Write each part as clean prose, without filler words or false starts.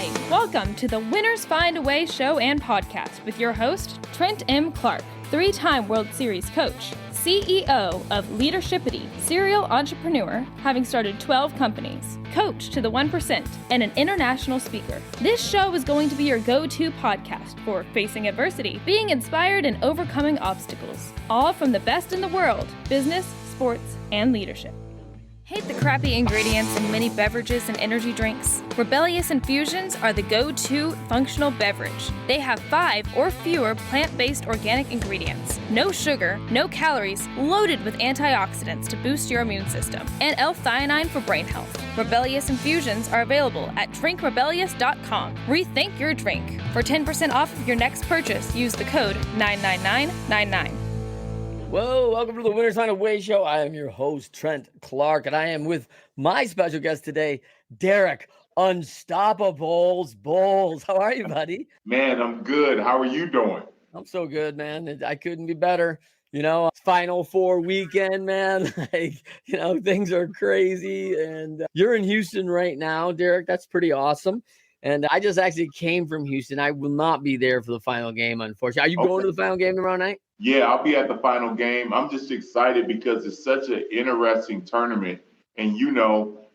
Hi, welcome to the Winners Find a Way show and podcast with your host, Trent M Clark, three-time World Series coach, CEO of Leadershipity, serial entrepreneur, having started 12 companies, coach to the 1%, and an international speaker. This show is going to be your go-to podcast for facing adversity, being inspired, and overcoming obstacles, all from the best in the world, business, sports, and leadership. Hate the crappy ingredients in many beverages and energy drinks? Rebellious Infusions are the go-to functional beverage. They have 5 or fewer plant-based organic ingredients, no sugar, no calories, loaded with antioxidants to boost your immune system, and L-theanine for brain health. Rebellious Infusions are available at drinkrebellious.com. Rethink your drink. For 10% off of your next purchase, use the code 99999. Whoa, welcome to the Winners Find a Way show. I am your host, Trent Clark, and I am with my special guest today, Derrick UnstoppaBoles Boles. How are you, buddy? Man, I'm good. How are you doing? I'm so good, man. I couldn't be better. You know, Final Four weekend, man. Things are crazy. And you're in Houston right now, Derrick. That's pretty awesome. And I just actually came from Houston. I will not be there for the final game, unfortunately. Are you going to the final game tomorrow night? Yeah, I'll be at the final game. I'm just excited because it's such an interesting tournament. And,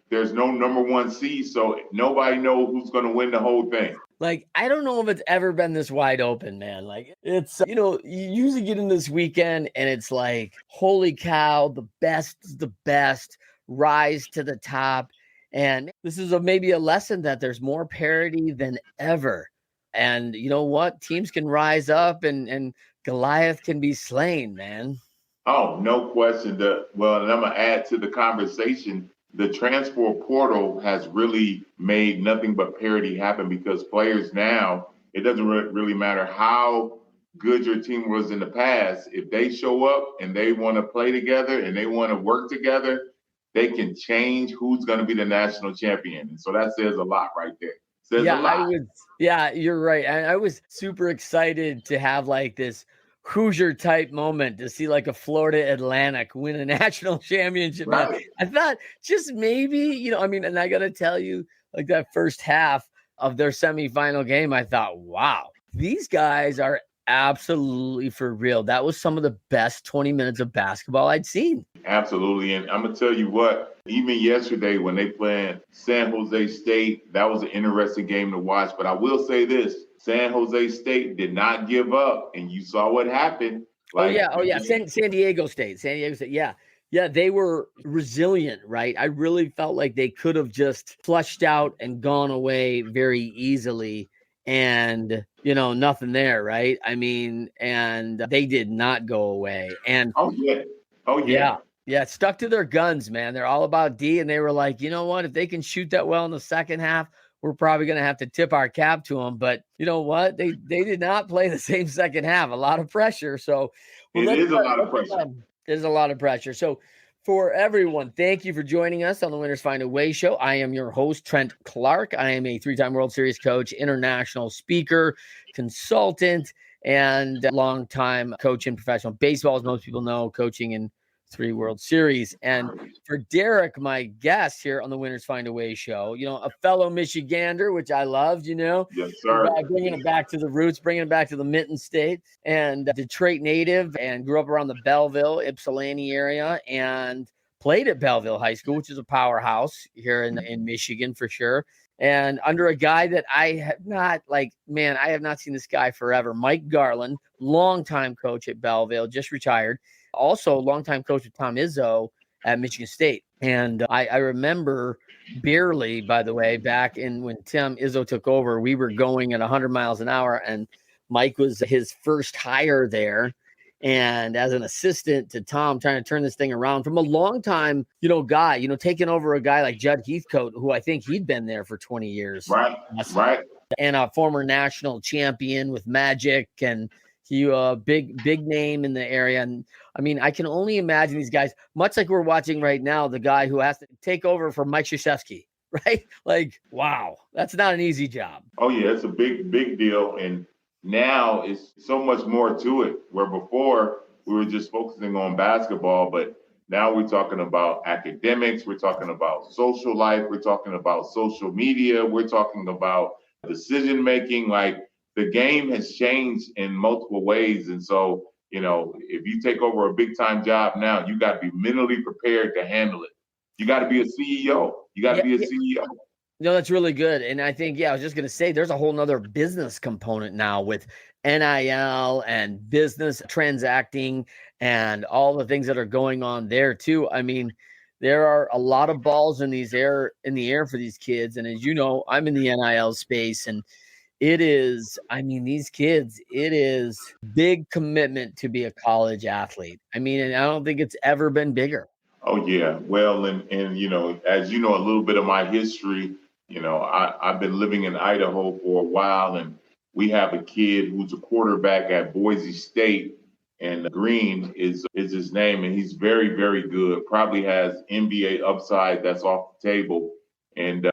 there's no number one seed, so nobody knows who's going to win the whole thing. I don't know if it's ever been this wide open, man. It's, you usually get in this weekend and it's like, holy cow, the best is the best, rise to the top. And this is maybe a lesson that there's more parity than ever. And you know what? Teams can rise up and Goliath can be slain, man. Oh, no question. And I'm going to add to the conversation. The transfer portal has really made nothing but parity happen because players now, it doesn't really matter how good your team was in the past. If they show up and they want to play together and they want to work together, they can change who's going to be the national champion. And so that says a lot right there. Says a lot. You're right. I was super excited to have this Hoosier type moment to see a Florida Atlantic win a national championship. Right. I thought just maybe, and I got to tell you, that first half of their semifinal game, I thought, wow, these guys are absolutely for real. That was some of the best 20 minutes of basketball I'd seen. Absolutely. And I'm going to tell you what, even yesterday when they played San Jose State, that was an interesting game to watch. But I will say this, San Jose State did not give up. And you saw what happened. San Diego State. Yeah, they were resilient, right? I really felt like they could have just flushed out and gone away very easily. And, nothing there, right? And they did not go away. And Yeah, stuck to their guns, man. They're all about D, and they were like, you know what? If they can shoot that well in the second half, we're probably going to have to tip our cap to them. But you know what? They did not play the same second half. A lot of pressure. So it is a lot of pressure. There's a lot of pressure. So for everyone, thank you for joining us on the Winners Find a Way show. I am your host, Trent Clark. I am a 3-time World Series coach, international speaker, consultant, and longtime coach in professional baseball, as most people know, coaching in 3 World Series. And for Derrick, my guest here on the Winners Find a Way show, a fellow Michigander, which I loved, Yes, sir. Bringing it back to the roots, bringing it back to the Mitten State, and Detroit native, and grew up around the Belleville, Ypsilanti area, and played at Belleville High School, which is a powerhouse here in Michigan for sure. And under a guy that I have not I have not seen this guy forever, Mike Garland, longtime coach at Belleville, just retired. Also, longtime coach with Tom Izzo at Michigan State. And I remember barely, by the way, back when Tim Izzo took over, we were going at 100 miles an hour, and Mike was his first hire there. And as an assistant to Tom, trying to turn this thing around from a longtime, guy, taking over a guy like Judd Heathcote, who I think he'd been there for 20 years. Right. And a former national champion with Magic, and he a big name in the area. And I can only imagine these guys, much like we're watching right now, the guy who has to take over for Mike Krzyzewski, right? Wow, that's not an easy job. Oh yeah, it's a big deal. And now it's so much more to it, where before we were just focusing on basketball, but now we're talking about academics, we're talking about social life, we're talking about social media, we're talking about decision making. Like, the game has changed in multiple ways. And so, if you take over a big time job now, you got to be mentally prepared to handle it. You got to be a CEO. You got to be a CEO. No, that's really good. And I think, I was just going to say, there's a whole nother business component now with NIL and business transacting and all the things that are going on there too. I mean, there are a lot of balls in the air for these kids. And as you know, I'm in the NIL space, and it is, these kids, it is big commitment to be a college athlete. And I don't think it's ever been bigger. Oh yeah. Well, and as you know, a little bit of my history, I've been living in Idaho for a while, and we have a kid who's a quarterback at Boise State, and Green is his name, and he's very, very good. Probably has NBA upside that's off the table. And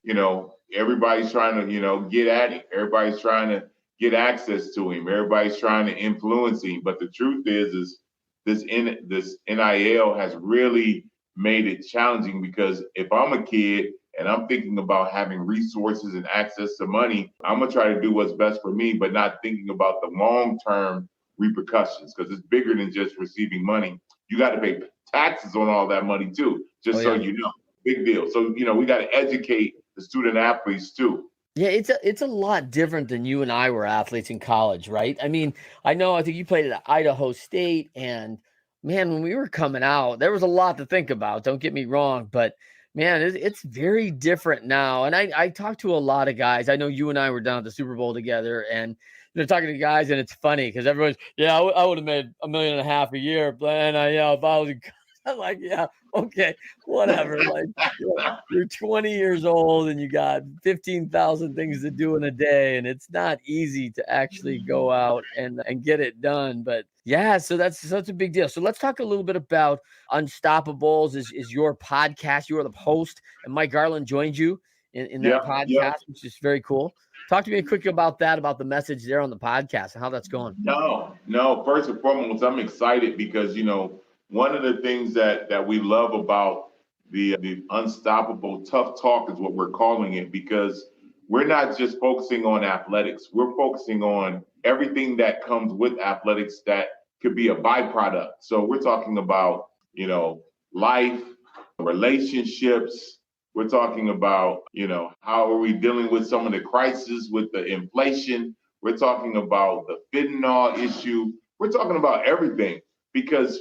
everybody's trying to get at him. Everybody's trying to get access to him. Everybody's trying to influence him. But the truth is this NIL has really made it challenging, because if I'm a kid and I'm thinking about having resources and access to money, I'm going to try to do what's best for me, but not thinking about the long-term repercussions, because it's bigger than just receiving money. You got to pay taxes on all that money too, so you know. Big deal. So, we got to educate the student athletes too. Yeah, it's a lot different than you and I were athletes in college, right? I think you played at Idaho State, and man, when we were coming out, there was a lot to think about. Don't get me wrong, but man, it's very different now. And I talked to a lot of guys. I know you and I were down at the Super Bowl together, and they're talking to guys, and it's funny because everyone's, I would have made $1.5 million a year, and if I was in college. I'm like, yeah, okay, whatever. Like, you're 20 years old and you got 15,000 things to do in a day, and it's not easy to actually go out and get it done. But yeah, so that's such a big deal. So let's talk a little bit about Unstoppables is your podcast. You are the host, and Mike Garland joined you in that podcast, which is very cool. Talk to me quickly about that, about the message there on the podcast and how that's going. No. First and foremost, I'm excited because, one of the things that we love about the Unstoppable Tough Talk is what we're calling it, because we're not just focusing on athletics. We're focusing on everything that comes with athletics that could be a byproduct. So we're talking about, life, relationships. We're talking about, how are we dealing with some of the crises with the inflation. We're talking about the fentanyl issue. We're talking about everything, because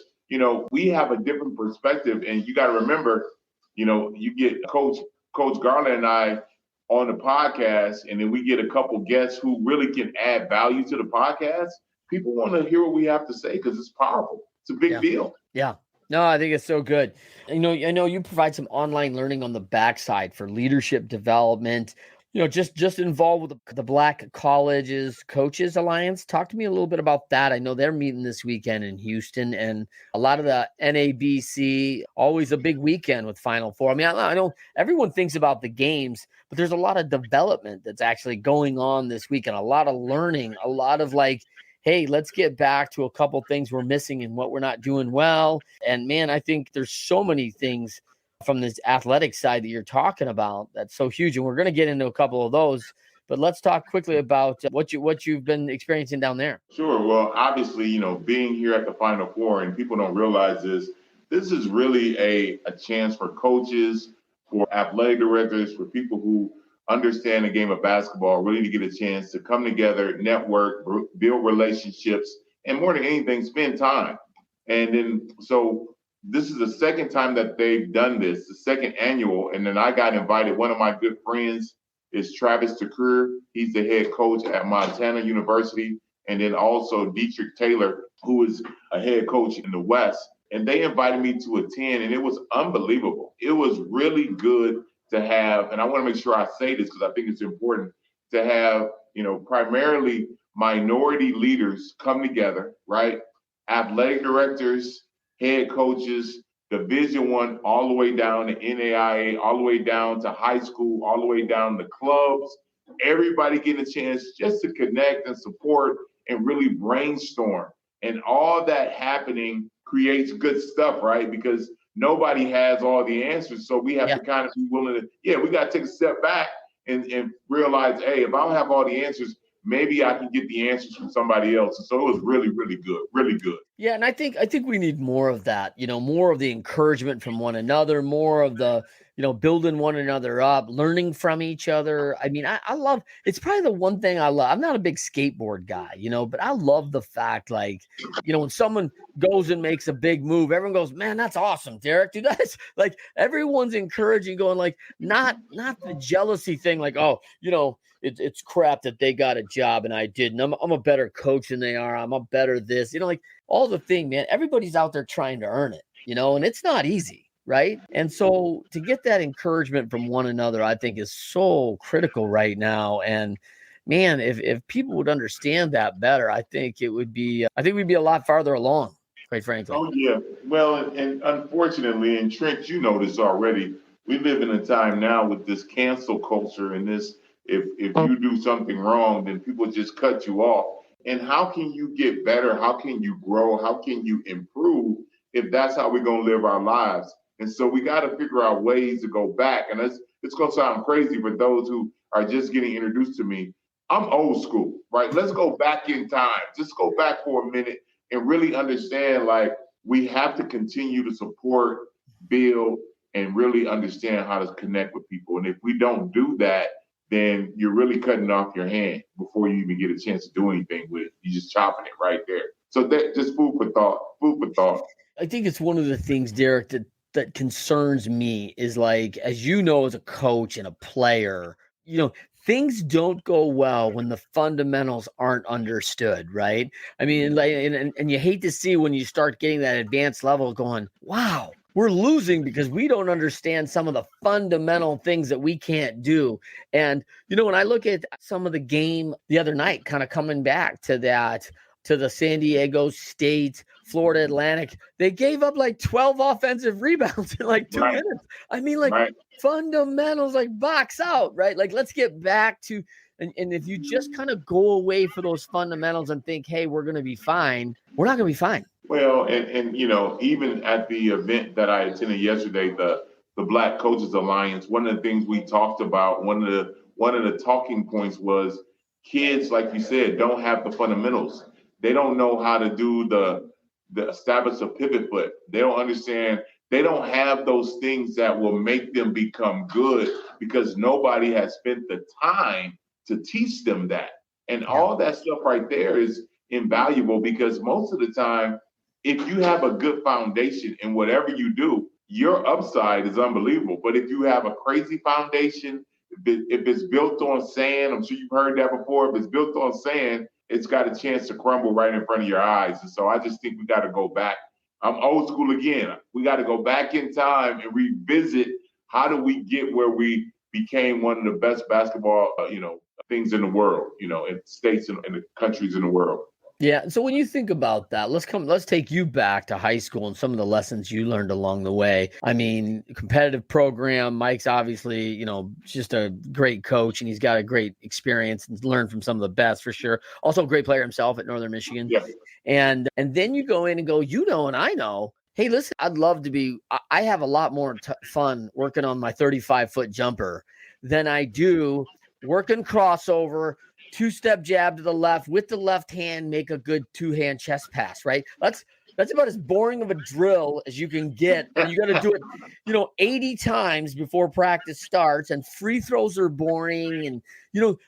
we have a different perspective, and you got to remember, you get Coach Garland and I on the podcast, and then we get a couple guests who really can add value to the podcast. People want to hear what we have to say because it's powerful. It's a big deal. Yeah. No, I think it's so good. I know you provide some online learning on the backside for leadership development. Just involved with the Black Colleges Coaches Alliance. Talk to me a little bit about that. I know they're meeting this weekend in Houston, and a lot of the NABC, always a big weekend with Final Four. I know everyone thinks about the games, but there's a lot of development that's actually going on this weekend, a lot of learning, a lot of hey, let's get back to a couple things we're missing and what we're not doing well. And man, I think there's so many things from this athletic side that you're talking about that's so huge, and we're going to get into a couple of those, but let's talk quickly about what you've been experiencing down there. Sure. Well, obviously, being here at the Final Four, and people don't realize this is really a chance for coaches, for athletic directors, for people who understand the game of basketball, really to get a chance to come together, network, build relationships, and more than anything, spend time. And then, so this is the second time that they've done this, the second annual. And then I got invited. One of my good friends is Travis DeCreur. He's the head coach at Montana University. And then also Dietrich Taylor, who is a head coach in the West. And they invited me to attend, and it was unbelievable. It was really good to have, and I want to make sure I say this because I think it's important, to have, primarily minority leaders come together, right? Athletic directors, head coaches, Division I, all the way down to NAIA, all the way down to high school, all the way down to clubs. Everybody getting a chance just to connect and support and really brainstorm. And all that happening creates good stuff, right? Because nobody has all the answers. So we have to kind of be willing to, we got to take a step back and realize, hey, if I don't have all the answers, maybe I can get the answers from somebody else. And so it was really, really good, really good. Yeah, and I think we need more of that, more of the encouragement from one another, more of the, building one another up, learning from each other. I mean, I love, it's probably the one thing I love. I'm not a big skateboard guy, but I love the fact, like, when someone goes and makes a big move, everyone goes, man, that's awesome, Derrick. Dude, that's like, everyone's encouraging, going like, not the jealousy thing, like, oh, it's crap that they got a job and I didn't. I'm a better coach than they are. I'm a better this, like all the thing, man. Everybody's out there trying to earn it, and it's not easy, right? And so to get that encouragement from one another, I think is so critical right now. And man, if people would understand that better, I think we'd be a lot farther along, quite frankly. Oh yeah. Well, and unfortunately, and Trent, you know this already, we live in a time now with this cancel culture and this, if you do something wrong, then people just cut you off. And how can you get better? How can you grow? How can you improve if that's how we're going to live our lives? And so we got to figure out ways to go back. And it's going to sound crazy for those who are just getting introduced to me. I'm old school, right? Let's go back in time. Just go back for a minute and really understand, like, we have to continue to support, build, and really understand how to connect with people. And if we don't do that, then you're really cutting off your hand before you even get a chance to do anything with it. You're just chopping it right there. So that just food for thought. I think it's one of the things, Derrick, that concerns me is, like, as you know, as a coach and a player, things don't go well when the fundamentals aren't understood, right? I mean, like, and you hate to see when you start getting that advanced level going, wow, we're losing because we don't understand some of the fundamental things that we can't do. And, when I look at some of the game the other night, kind of coming back to that, to the San Diego State, Florida Atlantic, they gave up like 12 offensive rebounds in like 2 minutes. I mean, like, fundamentals, like, box out, right? Like, let's get back to, and if you just kind of go away for those fundamentals and think, hey, we're going to be fine, we're not going to be fine. Well, and even at the event that I attended yesterday, the Black Coaches Alliance, one of the things we talked about, one of the talking points was kids, like you said, don't have the fundamentals. They don't know how to do the establish a pivot foot. They don't understand. They don't have those things that will make them become good because nobody has spent the time to teach them that. And all that stuff right there is invaluable because most of the time, if you have a good foundation in whatever you do, your upside is unbelievable. But if you have a crazy foundation, if it's built on sand, I'm sure you've heard that before. If it's built on sand, it's got a chance to crumble right in front of your eyes. And so I just think we got to go back. I'm old school again. We got to go back in time and revisit how do we get where we became one of the best basketball, things in the world, in states and the countries in the world. Yeah. So when you think about that, let's take you back to high school and some of the lessons you learned along the way. I mean, competitive program, Mike's obviously, just a great coach and he's got a great experience and learned from some of the best for sure. Also a great player himself at Northern Michigan. Yeah. And then you go in and go, and I know, hey, listen, I'd love to I have a lot more fun working on my 35-foot jumper than I do working crossover, two-step jab to the left with the left hand, make a good two-hand chest pass, right? That's about as boring of a drill as you can get. And you got to do it, 80 times before practice starts. And free throws are boring. And,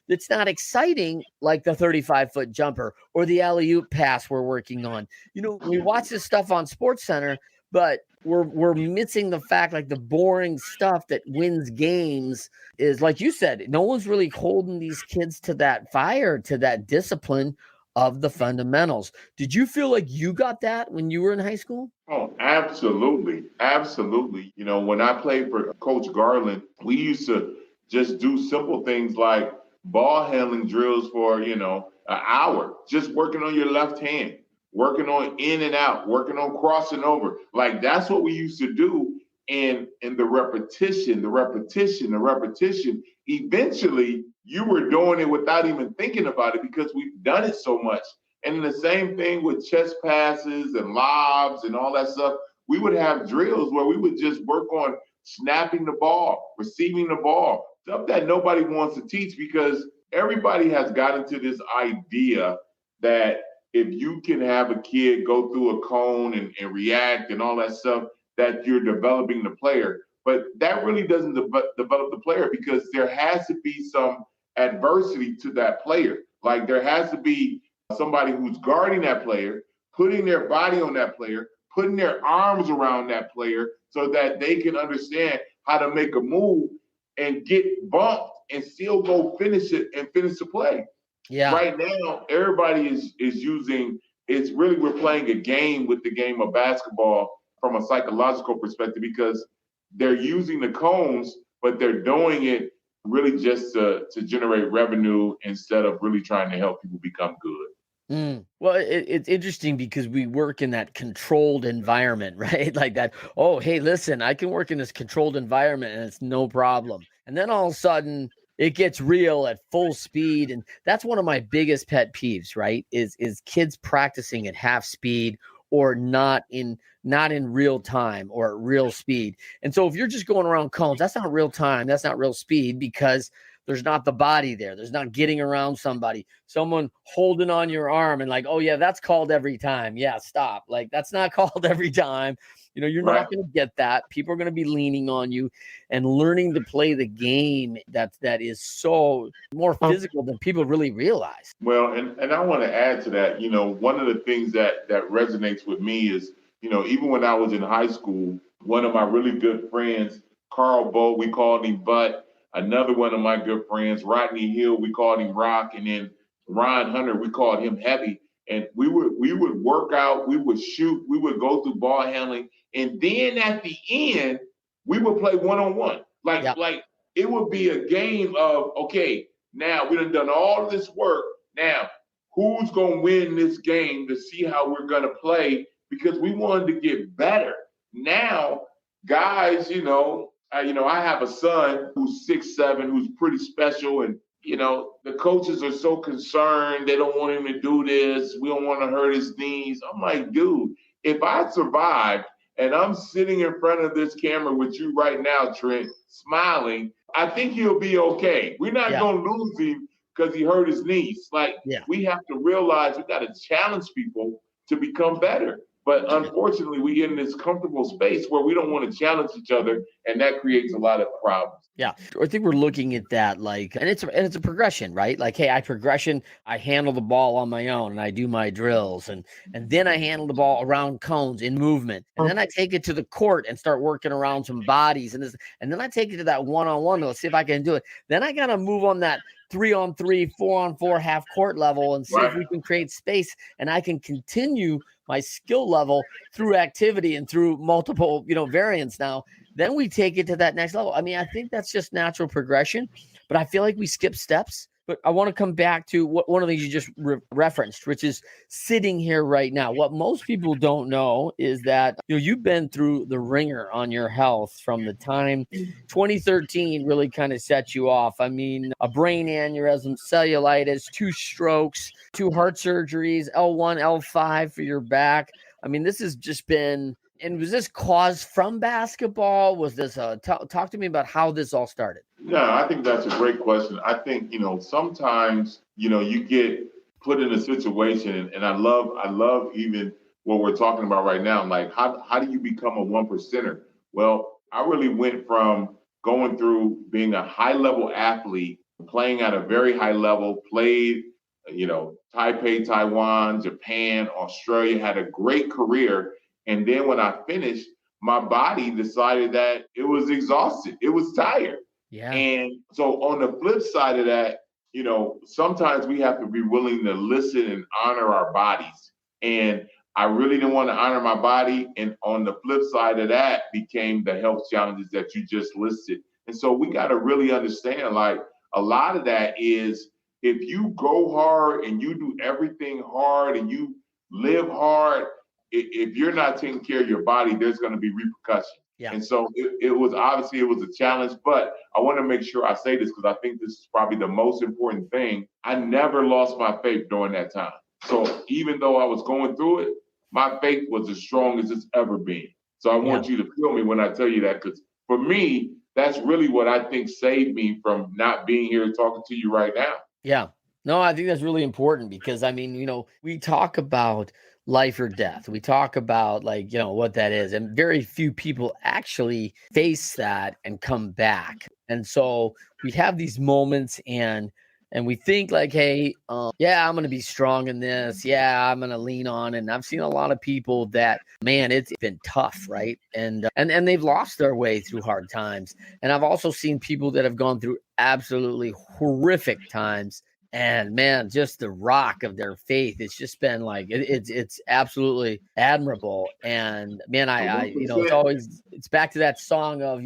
it's not exciting like the 35-foot jumper or the alley-oop pass we're working on. We watch this stuff on SportsCenter, but we're missing the fact, like, the boring stuff that wins games is, like you said, no one's really holding these kids to that fire, to that discipline of the fundamentals. Did you feel like you got that when you were in high school? Oh, absolutely. Absolutely. When I played for Coach Garland, we used to just do simple things like ball handling drills for, an hour, just working on your left hand, working on in and out, working on crossing over. Like, that's what we used to do. And the repetition, eventually you were doing it without even thinking about it because we've done it so much. And the same thing with chest passes and lobs and all that stuff. We would have drills where we would just work on snapping the ball, receiving the ball, stuff that nobody wants to teach, because everybody has gotten to this idea that if you can have a kid go through a cone and react and all that stuff, that you're developing the player. But that really doesn't develop the player, because there has to be some adversity to that player. Like there has to be somebody who's guarding that player, putting their body on that player, putting their arms around that player so that they can understand how to make a move and get bumped and still go finish it and finish the play. Yeah. Right now, everybody is using, it's really, we're playing a game with the game of basketball from a psychological perspective, because they're using the cones, but they're doing it really just to generate revenue instead of really trying to help people become good. Well, it's interesting because we work in that controlled environment, right? Like that. Oh, hey, listen, I can work in this controlled environment and it's no problem. And then all of a sudden it gets real at full speed. And that's one of my biggest pet peeves, right? Is kids practicing at half speed or not in real time or at real speed. And so if you're just going around cones, that's not real time. That's not real speed, because there's not the body there. There's not getting around somebody, someone holding on your arm and like, oh yeah, that's called every time. Yeah, stop. Like that's not called every time. You're not going to get that. People are going to be leaning on you, and learning to play the game that is so more physical than people really realize. Well, and I want to add to that, one of the things that resonates with me is, even when I was in high school, one of my really good friends, Carl Bowe, we called him Butt. Another one of my good friends, Rodney Hill, we called him Rock. And then Ron Hunter, we called him Heavy. And we would work out, we would shoot, we would go through ball handling. And then at the end, we would play one-on-one. Like it would be a game of, okay, now we done all of this work. Now, who's going to win this game to see how we're going to play? Because we wanted to get better. Now, guys, I have a son who's 6'7", who's pretty special, and the coaches are so concerned. They don't want him to do this. We don't want to hurt his knees. I'm like, dude, if I survived and I'm sitting in front of this camera with you right now, Trent, smiling, I think he'll be okay. We're not going to lose him because he hurt his knees. We have to realize we got to challenge people to become better. But unfortunately, we get in this comfortable space where we don't want to challenge each other, and that creates a lot of problems. Yeah, I think we're looking at that and it's a progression, right? Like, hey, I handle the ball on my own and I do my drills, and then I handle the ball around cones in movement, and then I take it to the court and start working around some bodies, and then I take it to that one-on-one. Let's see if I can do it. Then I gotta move on that 3-on-3, 4-on-4 half court level and see if we can create space, and I can continue my skill level through activity and through multiple, variants. Now, then we take it to that next level. I mean, I think that's just natural progression, but I feel like we skip steps. But I want to come back to one of the things you just referenced, which is sitting here right now. What most people don't know is that you've been through the ringer on your health from the time 2013 really kind of set you off. I mean, a brain aneurysm, cellulitis, 2 strokes, 2 heart surgeries, L1, L5 for your back. I mean, this has just been. And was this caused from basketball? Was this talk to me about how this all started? No, I think that's a great question. I think, sometimes, you get put in a situation, and I love even what we're talking about right now. Like, how do you become a 1%er? Well, I really went from going through being a high level athlete, playing at a very high level, played, Taipei, Taiwan, Japan, Australia, had a great career. And then when I finished, my body decided that it was exhausted. It was tired. Yeah. And so on the flip side of that, sometimes we have to be willing to listen and honor our bodies. And I really didn't want to honor my body. And on the flip side of that became the health challenges that you just listed. And so we got to really understand, like, a lot of that is if you go hard and you do everything hard and you live hard, if you're not taking care of your body, there's going to be repercussions. Yeah. And so it was a challenge, but I want to make sure I say this because I think this is probably the most important thing. I never lost my faith during that time. So even though I was going through it, my faith was as strong as it's ever been. So I want you to feel me when I tell you that, because for me, that's really what I think saved me from not being here talking to you right now. Yeah. No, I think that's really important because, I mean, we talk about life or death. We talk about what that is. And very few people actually face that and come back. And so we have these moments and we think like, hey, yeah, I'm going to be strong in this. Yeah, I'm going to lean on. And I've seen a lot of people that, man, it's been tough, right? And they've lost their way through hard times. And I've also seen people that have gone through absolutely horrific times. And man, just the rock of their faith, it's just been like it's absolutely admirable. And man, it's back to that song of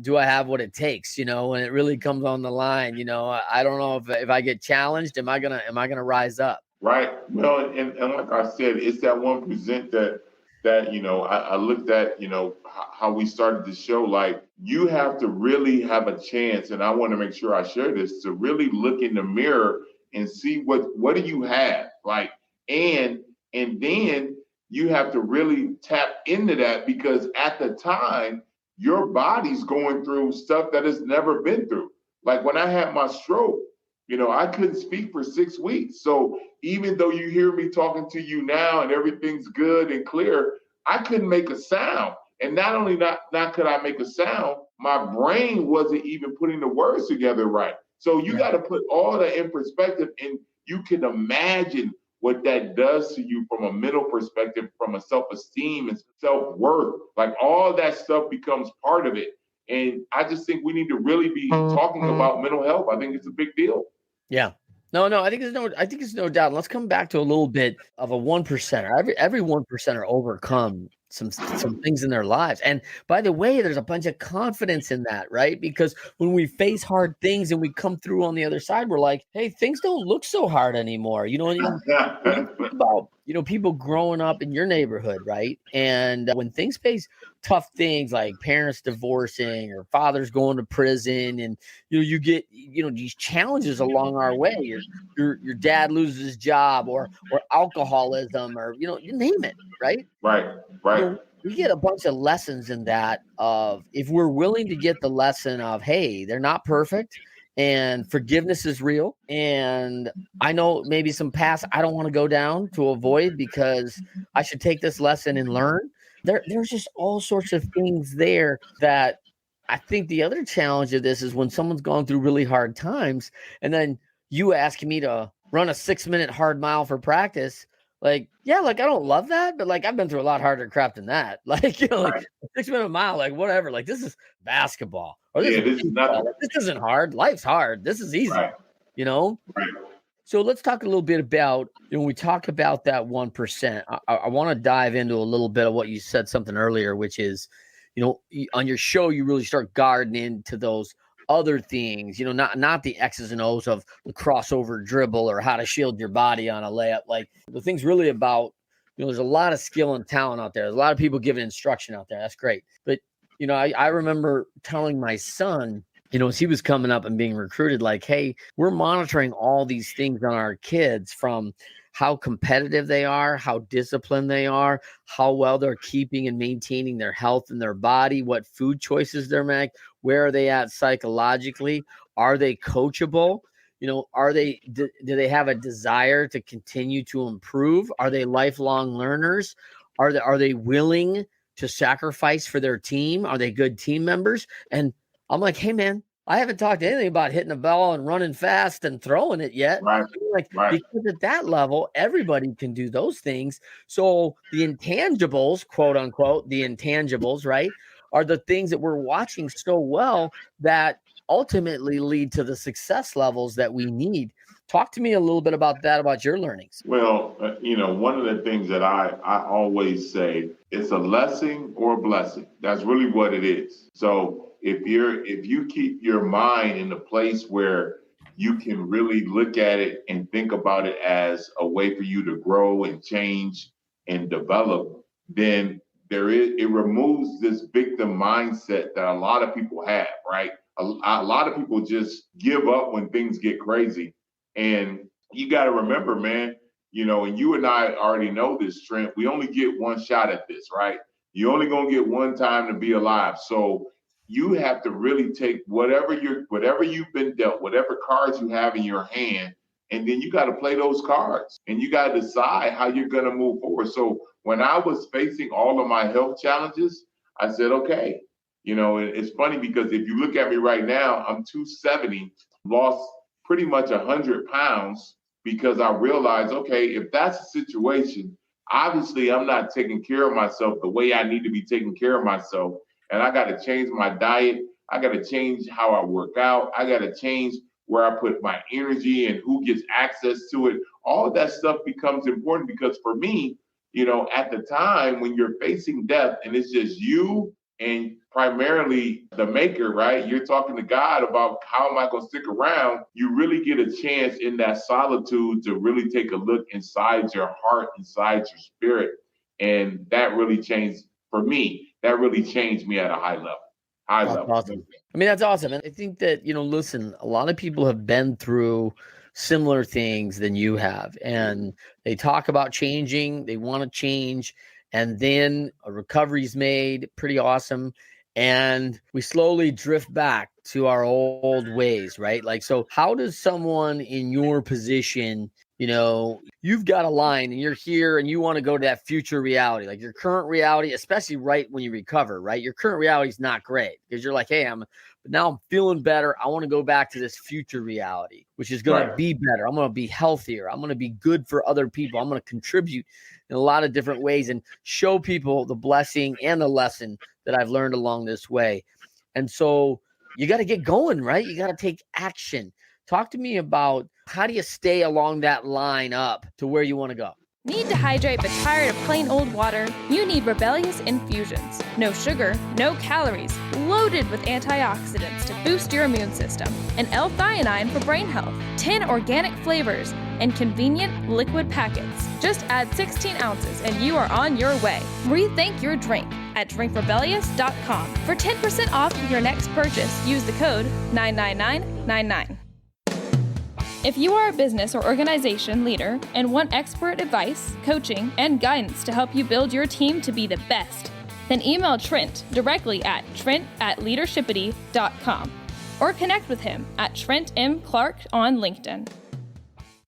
do I have what it takes? When it really comes on the line, I don't know if I get challenged, am I gonna rise up? Right. Well, and like I said, it's that 1% that I looked at how we started the show. Like, you have to really have a chance, and I want to make sure I share this, to really look in the mirror and see what do you have, like, and then you have to really tap into that, because at the time your body's going through stuff that it's never been through. Like when I had my stroke, I couldn't speak for 6 weeks. So even though you hear me talking to you now and everything's good and clear, I couldn't make a sound. And not only not could I make a sound, my brain wasn't even putting the words together right. So you got to put all that in perspective, and you can imagine what that does to you from a mental perspective, from a self-esteem and self-worth. Like, all that stuff becomes part of it. And I just think we need to really be talking about mental health. I think it's a big deal. Yeah. No, I think it's no doubt. Let's come back to a little bit of a 1%er. Every 1%er overcome some things in their lives. And by the way, there's a bunch of confidence in that, right? Because when we face hard things and we come through on the other side, we're like, hey, things don't look so hard anymore. And when you think about, people growing up in your neighborhood, right? And when things face tough things like parents divorcing or fathers going to prison, and you get these challenges along our way. Your dad loses his job, or alcoholism, or you name it, right? Right. We get a bunch of lessons in that, of if we're willing to get the lesson of, hey, they're not perfect and forgiveness is real. And I know maybe some paths I don't want to go down to avoid because I should take this lesson and learn. There's just all sorts of things there that I think the other challenge of this is when someone's gone through really hard times and then you ask me to run a 6-minute hard mile for practice. Like, yeah, like I don't love that, but like I've been through a lot harder crap than that. Like, like a 6-minute mile, like whatever. Like, this is basketball, or this is nothing. Like, this isn't hard. Life's hard. This is easy. Right. Right. So let's talk a little bit about, when we talk about that 1%, I want to dive into a little bit of what you said something earlier, which is, on your show, you really start guarding into those other things, not the X's and O's of the crossover dribble or how to shield your body on a layup. Like, the thing's really about, there's a lot of skill and talent out there. There's a lot of people giving instruction out there. That's great. But, I remember telling my son, as he was coming up and being recruited, like, hey, we're monitoring all these things on our kids, from how competitive they are, how disciplined they are, how well they're keeping and maintaining their health and their body, what food choices they're making, where are they at psychologically, are they coachable, do they have a desire to continue to improve, are they lifelong learners, are they willing to sacrifice for their team, are they good team members? And I'm like, hey, man, I haven't talked anything about hitting a ball and running fast and throwing it yet. Right. Because at that level, everybody can do those things. So the intangibles, quote unquote, right, are the things that we're watching so well that ultimately lead to the success levels that we need. Talk to me a little bit about that, about your learnings. Well, one of the things that I always say, it's a lesson or a blessing. That's really what it is. So if you keep your mind in a place where you can really look at it and think about it as a way for you to grow and change and develop, then it removes this victim mindset that a lot of people have, right? A lot of people just give up when things get crazy. And you got to remember, man, and you and I already know this, Trent, we only get one shot at this, right? You're only going to get one time to be alive. So you have to really take whatever you've been dealt, whatever cards you have in your hand, and then you got to play those cards and you got to decide how you're going to move forward. So when I was facing all of my health challenges, I said, okay, it's funny because if you look at me right now, I'm 270, lost pretty much 100 pounds because I realized, okay, if that's the situation, obviously I'm not taking care of myself the way I need to be taking care of myself. And I got to change my diet. I got to change how I work out. I got to change where I put my energy and who gets access to it. All of that stuff becomes important because for me, at the time when you're facing death and it's just you and primarily the maker, right? You're talking to God about how am I going to stick around? You really get a chance in that solitude to really take a look inside your heart, inside your spirit. And that really changed, for me, that really changed me at a high level. That's awesome. I mean, that's awesome. And I think that, listen, a lot of people have been through similar things than you have. And they talk about changing, they want to change. And then a recovery's made, pretty awesome. And we slowly drift back to our old ways, right? Like, so how does someone in your position, you've got a line and you're here and you want to go to that future reality, like your current reality, especially right when you recover, right? Your current reality is not great because you're like, hey, but now I'm feeling better. I want to go back to this future reality, which is going to be better. I'm going to be healthier. I'm going to be good for other people. I'm going to contribute in a lot of different ways and show people the blessing and the lesson that I've learned along this way. And so you got to get going, right? You got to take action. Talk to me about how do you stay along that line up to where you want to go? Need to hydrate but tired of plain old water? You need Rebellious Infusions. No sugar, no calories, loaded with antioxidants to boost your immune system, and L-theanine for brain health, 10 organic flavors, and convenient liquid packets. Just add 16 ounces and you are on your way. Rethink your drink at drinkrebellious.com. For 10% off your next purchase, use the code 99999. If you are a business or organization leader and want expert advice, coaching, and guidance to help you build your team to be the best, then email Trent directly at trent@leadershipity.com or connect with him at Trent M Clark on LinkedIn.